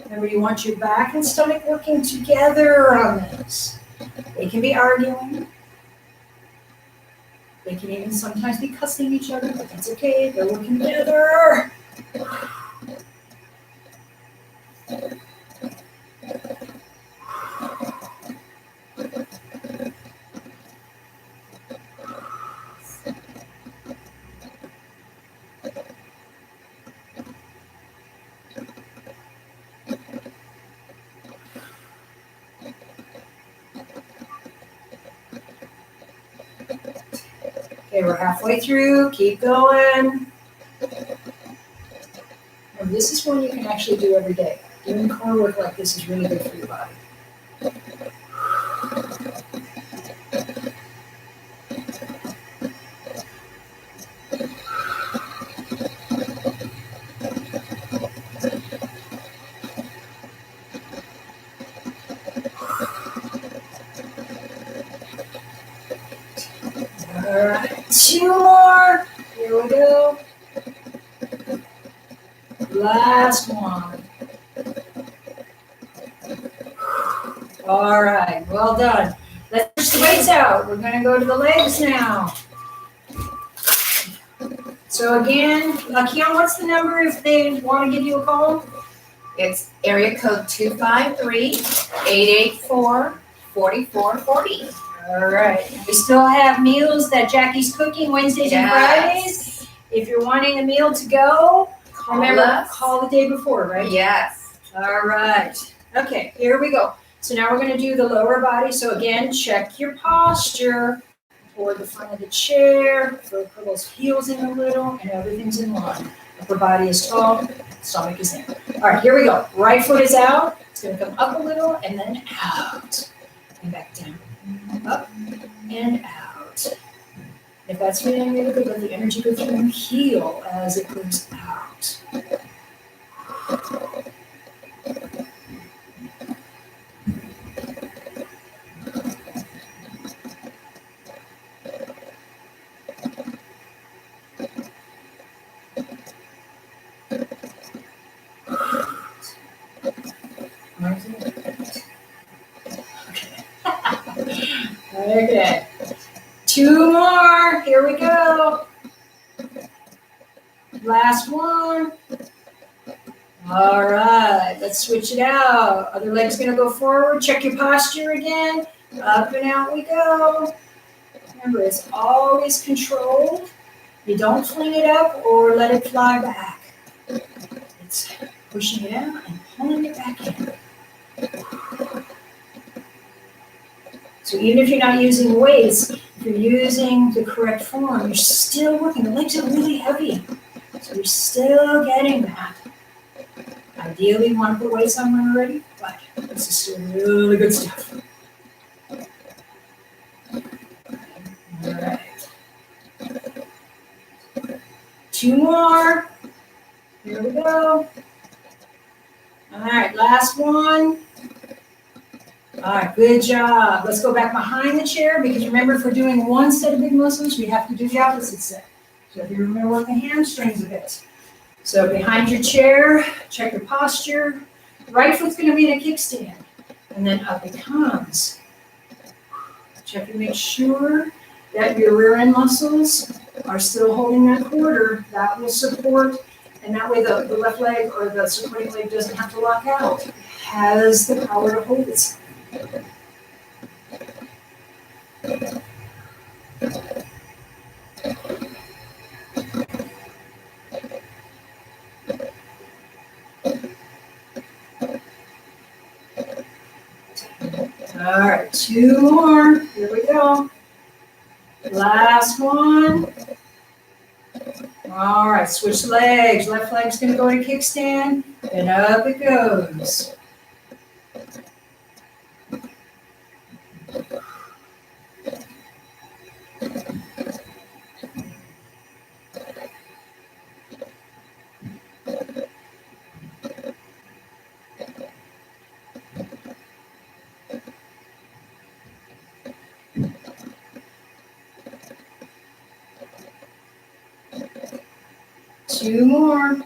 Remember, you want your back and stomach working together on this. They can be arguing. They can even sometimes be cussing each other, but that's okay. They're working together. Okay, we're halfway through. Keep going. And this is one you can actually do every day. Doing core work like this is really good for your body. All right, 2 more. Here we go. Last one. All right, well done. Let's push the weights out. We're going to go to the legs now. So again, Keon, what's the number if they want to give you a call? It's area code 253-884-4440. All right. We still have meals that Jackie's cooking Wednesdays and Fridays. If you're wanting a meal to go, remember, call the day before, right? Yes. All right. Okay, here we go. So now we're going to do the lower body. So again, check your posture toward the front of the chair. Pull those heels in a little, and everything's in line. Upper body is tall, stomach is in. All right, here we go. Right foot is out. It's going to come up a little and then out. And back down. Up and out. If that's feeling really good, let the energy go through your heel as it goes out. Okay. 2 more. Here we go. Last one. All right. Let's switch it out. Other leg's going to go forward. Check your posture again. Up and out we go. Remember, it's always controlled. You don't fling it up or let it fly back. It's pushing it out and pulling it back in. So even if you're not using weights, if if you're using the correct form, you're still working. The legs are really heavy, so you're still getting that. Ideally, you want to put weights on when you're ready, but this is still really good stuff. All right. 2 more. Here we go. All right, last one. All right, good job. Let's go back behind the chair because remember, if we're doing one set of big muscles, we have to do the opposite set. So if you remember, work the hamstrings a bit. So behind your chair, check your posture. Right foot's going to be in a kickstand, and then up it comes. Check and make sure that your rear end muscles are still holding that quarter. That will support, and that way the left leg or the supporting leg doesn't have to lock out. It has the power to hold itself. All right, 2 more. Here we go. Last one. All right, switch legs. Left leg's going to go to kickstand, and up it goes. Two more.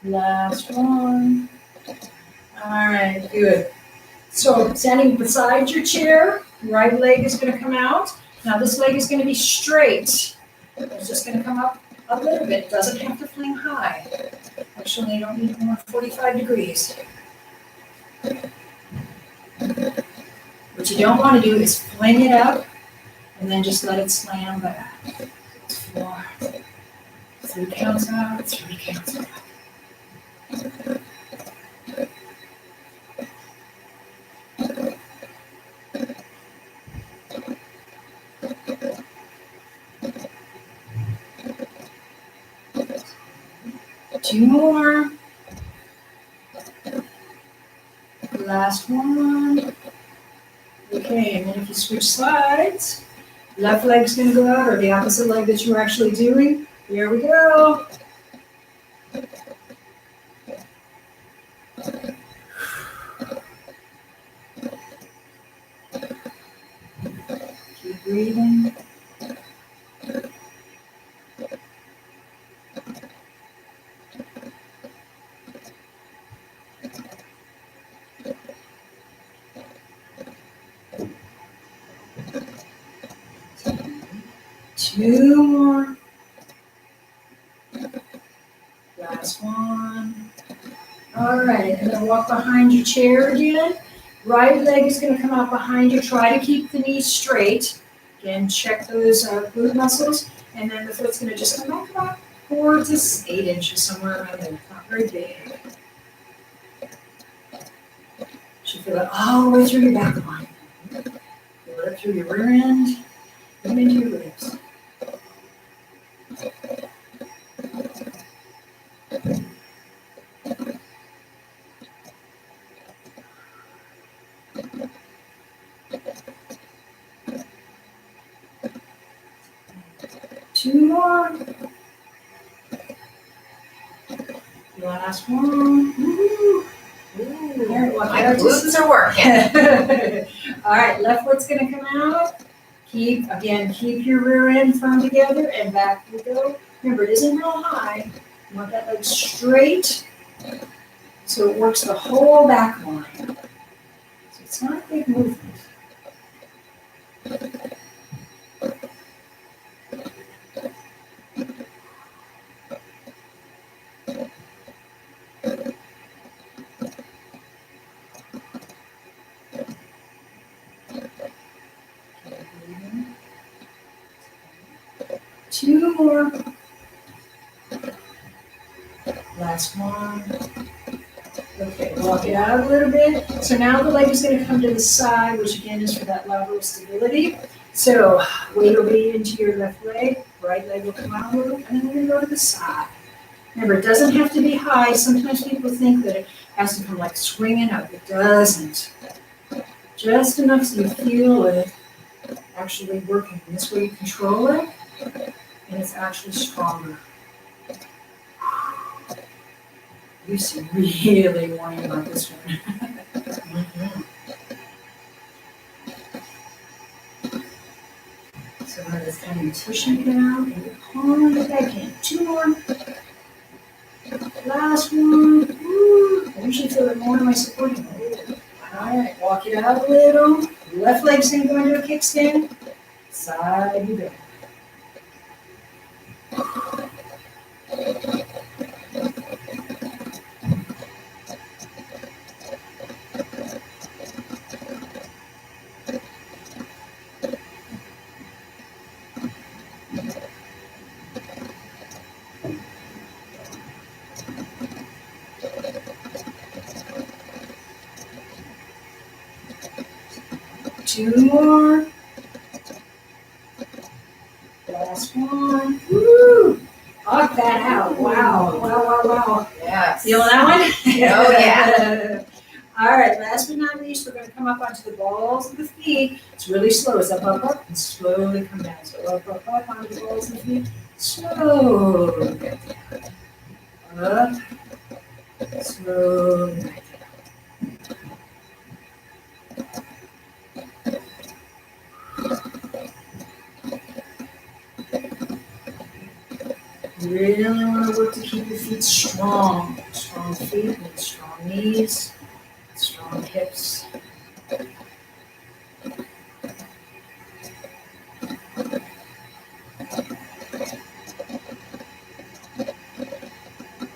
Last one. All right, good. So standing beside your chair, right leg is going to come out. Now this leg is going to be straight. It's just going to come up a little bit. It doesn't have to fling high. Actually, you don't need more 45 degrees. What you don't want to do is fling it up and then just let it slam back. 4. 3 counts out, 3 counts out. Two more. Last one. Okay, and then if you switch sides, left leg's going to go out, or the opposite leg that you're actually doing. Here we go. Keep breathing. Two more. Last one. All right, and then walk behind your chair again. Right leg is going to come out behind you. Try to keep the knees straight. Again, check those glute muscles. And then the foot's going to just come back about 4 to 8 inches, somewhere around there. Not very big. You should feel it all the way through your back line. Feel it through your rear end, and into your ribs. Two more. Last one. Woo. Ooh. My glutes are working. All right, left foot's going to come out. Keep your rear end firm together, and back you go. Remember, it isn't real high. You want that leg straight so it works the whole back line. So it's not a big movement. Two more. Last one. Okay, walk it out a little bit. So now the leg is going to come to the side, which again is for that lateral stability. So weight will be into your left leg, right leg will come out a little, and then we're going to go to the side. Remember, it doesn't have to be high. Sometimes people think that it has to come like swinging up. It doesn't. Just enough so you feel it actually working. This way you control it, and it's actually stronger. You seem really warning about this one. So now this kind of pushing it out, and you're pulling it back in. 2 more. Last one. Woo. I usually feel it more in my supporting leg. All right, walk it out a little. Left leg's going to go into a kickstand. Side you go. Two more. Last one. Woo! Knock that out. Wow. Wow. Yes. Feeling that one? Oh, yeah. All right, last but not least, we're going to come up onto the balls of the feet. It's really slow. It's up, and slowly come down. So up, onto the balls of the feet. Slowly get down. Up, slowly back down. Really want to work to keep your feet strong. Strong feet and strong knees, strong hips.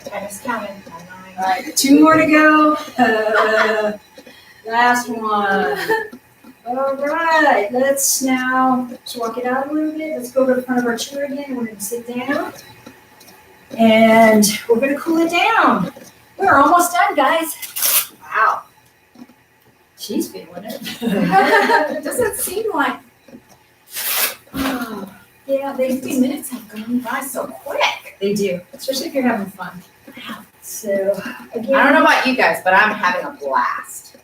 Time is counting. All right, 2 more to go. Last one. All right, let's now just walk it out a little bit. Let's go to the front of our chair again. We're going to sit down. And we're going to cool it down. We're almost done, guys. Wow. She's feeling it. It doesn't seem like yeah, 50 minutes have gone by so quick. They do, especially if you're having fun. So, again, I don't know about you guys, but I'm having a blast.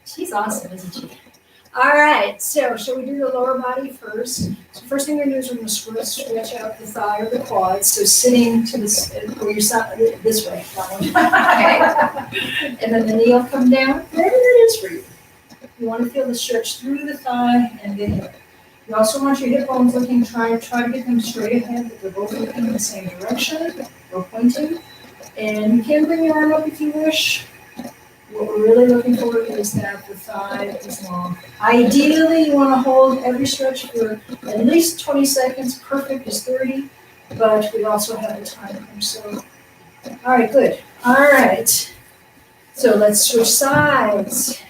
She's awesome, isn't she? All right, so shall we do the lower body first? So first thing we're going to do is we're going to stretch out the thigh or the quads. So sitting to this, or your side, this way, that one. Okay. And then the knee will come down. There it is for you. You want to feel the stretch through the thigh and the hip. You also want your hip bones looking, try to get them straight ahead, but they're both looking in the same direction or pointing. And you can bring your arm up if you wish. What we're really looking for is that the thigh is long. Ideally, you want to hold every stretch for at least 20 seconds. Perfect is 30, but we also have a timer. So, all right, good. All right. So let's switch sides.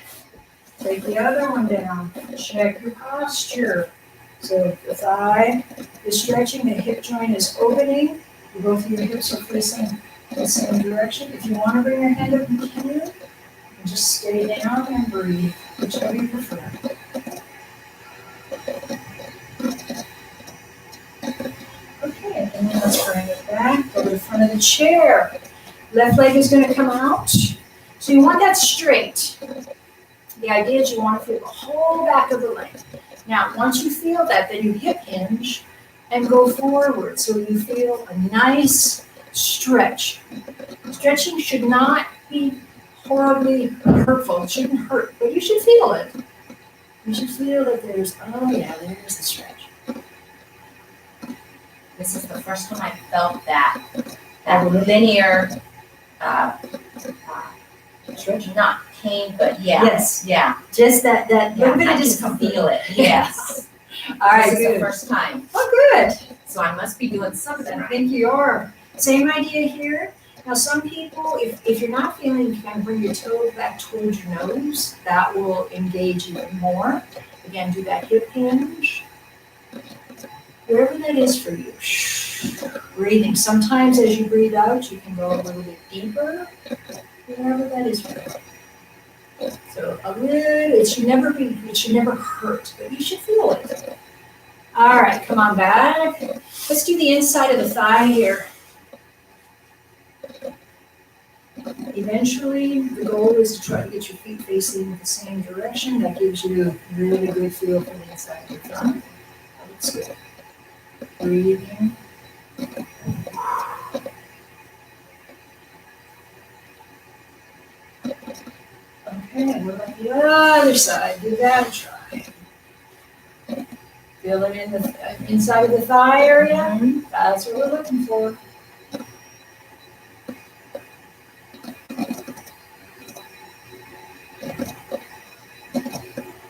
Take the other one down. Check your posture. So the thigh is stretching, the hip joint is opening. Both of your hips are facing the same direction. If you want to bring your hand up, you can. And just stay down and breathe, whichever you prefer. Okay, and then let's bring it back, go to the front of the chair. Left leg is going to come out. So you want that straight. The idea is you want to feel the whole back of the leg. Now, once you feel that, then you hip hinge and go forward. So you feel a nice stretch. Stretching should not be horribly hurtful. It shouldn't hurt, but you should feel it. You should feel that there's the stretch. This is the first time I felt that linear stretch, not pain, but yeah. Yes. Yeah. Just that little bit I of can discomfort. feel it. Yes. All right, This is good. the first time. Oh, good. So I must be doing something I right. think you are. Same idea here. Now, some people, if you're not feeling, you can bring your toes back towards your nose. That will engage even more. Again, do that hip hinge. Wherever that is for you. Breathing. Sometimes as you breathe out, you can go a little bit deeper. wherever that is for you. So a little, it should never hurt, but you should feel it. All right, come on back. Let's do the inside of the thigh here. Eventually, the goal is to try to get your feet facing the same direction. That gives you a really good feel for the inside of your thigh. That's good. Breathing. Okay, what about the other side? Give that a try. Feel it in the inside of the thigh area. That's what we're looking for.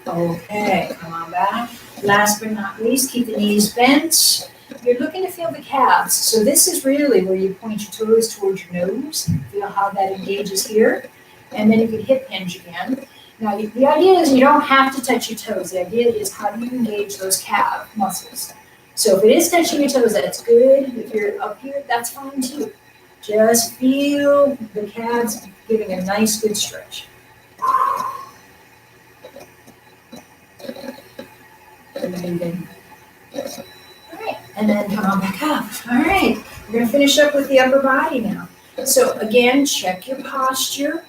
Okay, come on back. Last but not least, keep the knees bent. You're looking to feel the calves. So this is really where you point your toes towards your nose. Feel how that engages here. And then you can hip hinge again. Now, the idea is you don't have to touch your toes. The idea is how do you engage those calf muscles. So if it is touching your toes, that's good. If you're up here, that's fine too. Just feel the calves giving a nice, good stretch. Breathing. All right, and then come on back up. All right, we're going to finish up with the upper body now. So again, check your posture.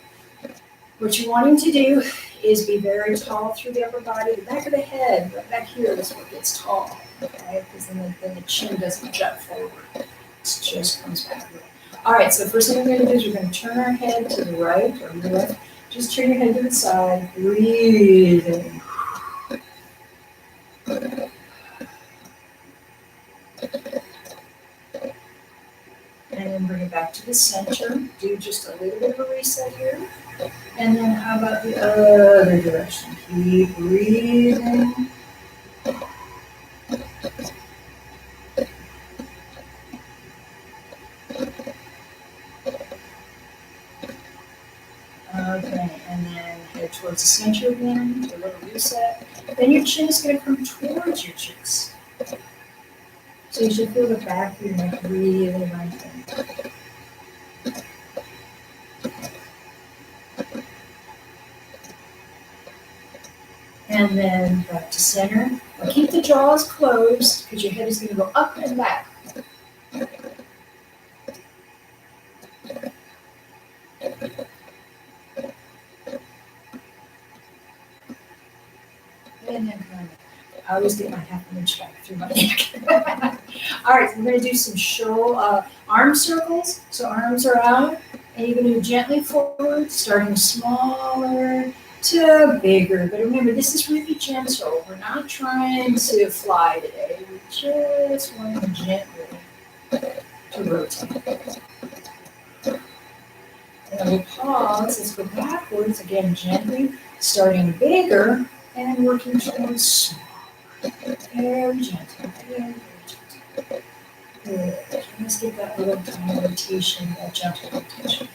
What you're wanting to do is be very tall through the upper body. The back of the head, right back here, is what gets tall, okay? Because then the chin doesn't jut forward. It just comes back. All right, so the first thing we're going to do is we're going to turn our head to the right or left. Just turn your head to the side, breathing. And then bring it back to the center. Do just a little bit of a reset here. And then how about the other direction? Keep breathing. Okay, and then head towards the center again, do a little reset. Then your chin is going to come towards your cheeks. So you should feel the back of your neck really lengthen. And then back to center. Now keep the jaws closed because your head is going to go up and back. And then kind of, I always get my half an inch back through my neck. All right, so we're going to do some arm circles. So arms are out, and you're going to move gently forward, starting smaller to bigger. But remember, this is really gentle. We're not trying to fly today. We just want to gently to rotate. And we'll pause. Let's go backwards again, gently, starting bigger and working towards small. Very gentle, very gentle. Good. Let's get that little tiny rotation, that gentle rotation.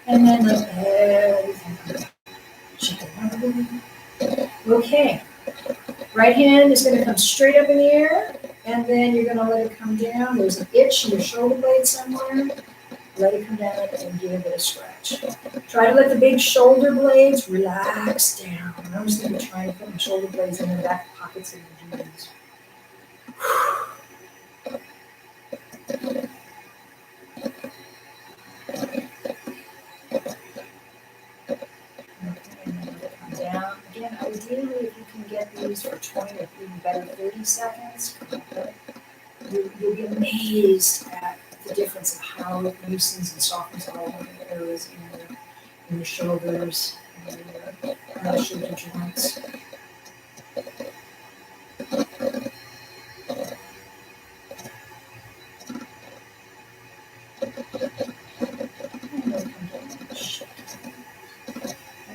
And then let everything go. Shake it. Okay. Right hand is going to come straight up in the air, and then you're going to let it come down. There's an itch in your shoulder blade somewhere. Let it come down and give it a stretch. Try to let the big shoulder blades relax down. I was going to try to put my shoulder blades in the back pockets of your jeans. Down. Again, ideally, if you can get these for 20 or even better, 30 seconds, you'll be amazed at the difference of how it loosens and softens all the areas in your shoulders and your shoulder joints.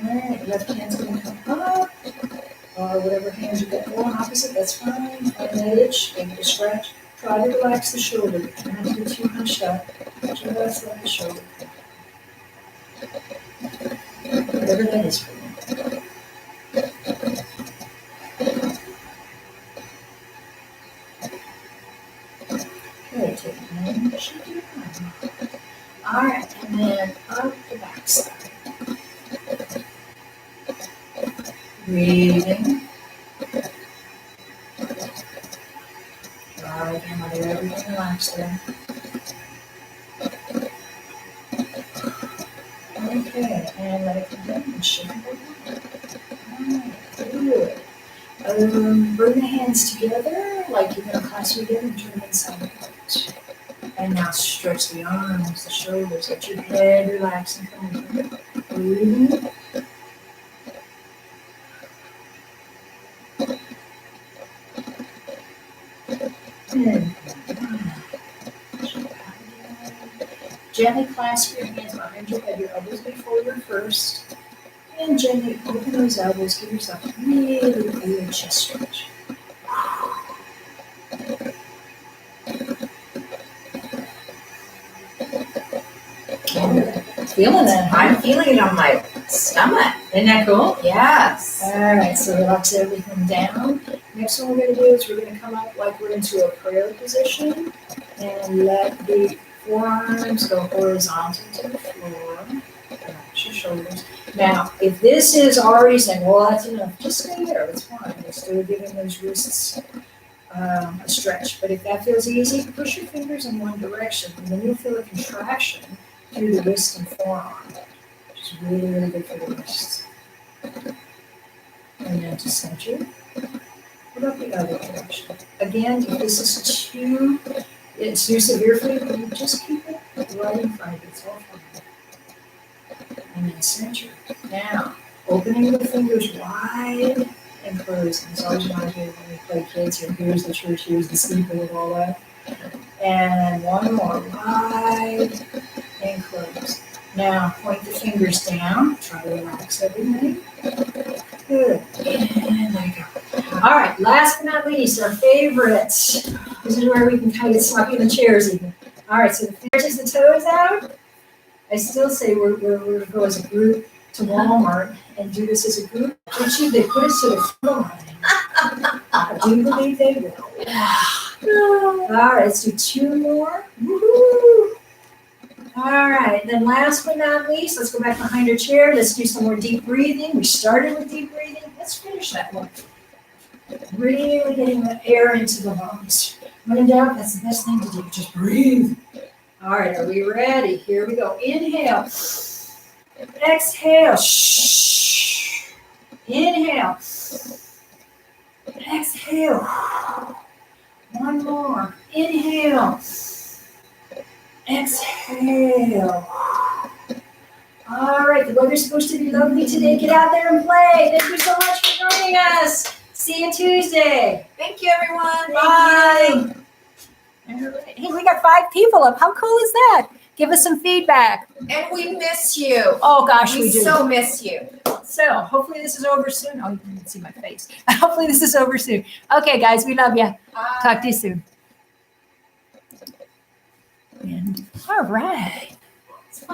Alright, left hand's going to come up, or whatever hands you've got going opposite, that's fine. Find that itch, give it a scratch. Try to relax the shoulder. Try not to get too hunched up. Just let the shoulder. Whatever that is for you. Okay, take it in. Alright, and then up the back side. Breathing. Try again, let everything relax there. Okay, and let it come down and shake it. Alright, good. Bring the hands together like you're going to clasp them together and turn them inside out. And now stretch the arms, the shoulders, let your head relax and come in. Breathing. And gently clasp your hands behind your head, your elbows before your first. And gently open those elbows, give yourself a really good chest stretch. Feeling that? I'm feeling it on my stomach. Isn't that cool? Yes. All right, so relax everything down. Next one we're going to do is we're going to come up like we're into a prayer position and let the forearms go horizontal to the floor. Relax your shoulders. Now, if this is already saying, well, that's enough, just stay there. It's fine. We're still giving those wrists a stretch. But if that feels easy, push your fingers in one direction, and then you'll feel a contraction through the wrist and forearm, which is really, really good for the wrists. And then to center. What about the other direction? Again, if this is it's too severe for you, just keep it right in front of you. It's all fine. And then center. Now, opening the fingers wide and closing. It's always reminds me of when we play kids here. Here's the church, here's the steeple and all that. And one more, wide and close. Now, point the fingers down. Try to relax everything. Good. And there you go. All right, last but not least, our favorite. This is where we can kind of get sloppy in the chairs even. All right, so the fingers, the toes out. I still say we're going to go as a group to Walmart and do this as a group. Actually, they put us to the floor. I do believe they will. All right, let's do two more. Woo-hoo. All right, then last but not least, let's go back behind our chair. Let's do some more deep breathing. We started with deep breathing. Let's finish that one. Really getting the air into the lungs. When in doubt, that's the best thing to do. Just breathe. All right, are we ready? Here we go. Inhale. Exhale. Shh. Inhale. Exhale. One more. Inhale. Exhale. All right, the weather's supposed to be lovely today. Get out there and play. Thank you so much for joining us. See you Tuesday. Thank you, everyone. Bye. All right. Hey, we got 5 people up. How cool is that? Give us some feedback. And we miss you. Oh, gosh, we do. so miss you. So hopefully this is over soon. Oh, you can see my face. Hopefully this is over soon. Okay, guys, we love you. Bye. Talk to you soon. And all right.